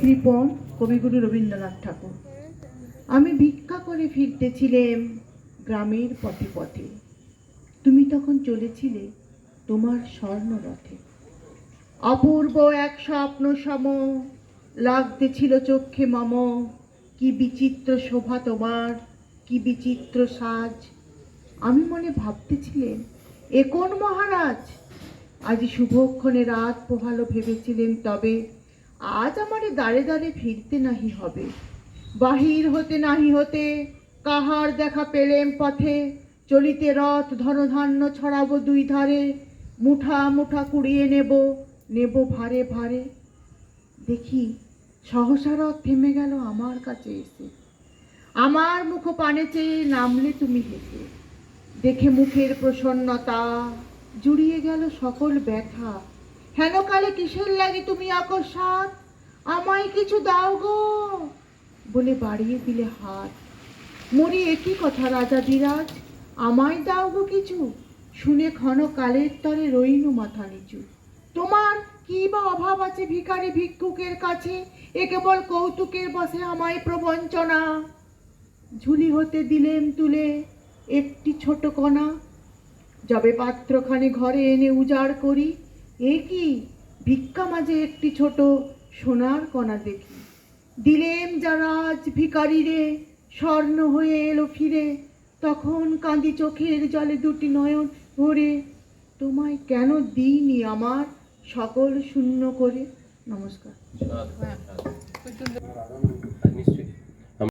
কৃপণ কবিগুরু রবীন্দ্রনাথ ঠাকুর। আমি ভিক্ষা করে ফিরতেছিলাম গ্রামের পথে পথে, তুমি তখন চলেছিলে তোমার স্বর্ণরথে। অপূর্ব এক স্বপ্ন সম লাগতেছিল চক্ষে মম, কি বিচিত্র শোভা তোমার, কি বিচিত্র সাজ। আমি মনে ভাবতেছিলেন এ কোন মহারাজ, আজ শুভক্ষণে রাত পোহালো ভেবেছিলেন, তবে আজ আমারে দাঁড়ে দাঁড়ে ফিরতে নাহি হবে। বাহির হতে নাহি হতে কাহার দেখা পেলেম পথে, চলিতে রথ ধনধান্য ছড়াবো দুই ধারে, মুঠা মুঠা কুড়িয়ে নেব নেব ভারে ভারে। দেখি সহসা রথ থেমে গেল আমার কাছে এসে, আমার মুখ পানে চেয়ে নামলে তুমি হেসে। দেখে মুখের প্রসন্নতা জুড়িয়ে গেল সকল ব্যথা, হেন কালে কিসের লাগে তুমি আকস্মাৎ, আমায় কিছু দাও গো বলে বাড়িয়ে দিলে হাত। মরি একই কথা রাজা ধীরাজ, আমায় দাও গো কিছু, শুনে ক্ষণ কালের তরে রইনু মাথা নিচু। তোমার কি বা অভাব আছে ভিখারি ভিক্ষুকের কাছে, এ কেবল কৌতুকের বসে আমায় প্রবঞ্চনা। ঝুলি হতে দিলেম তুলে একটি ছোট কণা, যবে পাত্রখানি ঘরে এনে উজাড় করি, এ কি ভিক্ষা মাঝে একটি ছোট সোনার কণা দেখি। দিলেম যারা আজ ভিখারি রে, স্বর্ণ হয়ে এলো ফিরে, তখন কাঁদি চোখের জলে দুটি নয়ন ভরে, তোমায় কেন দিইনি আমার সকল শূন্য করে। নমস্কার।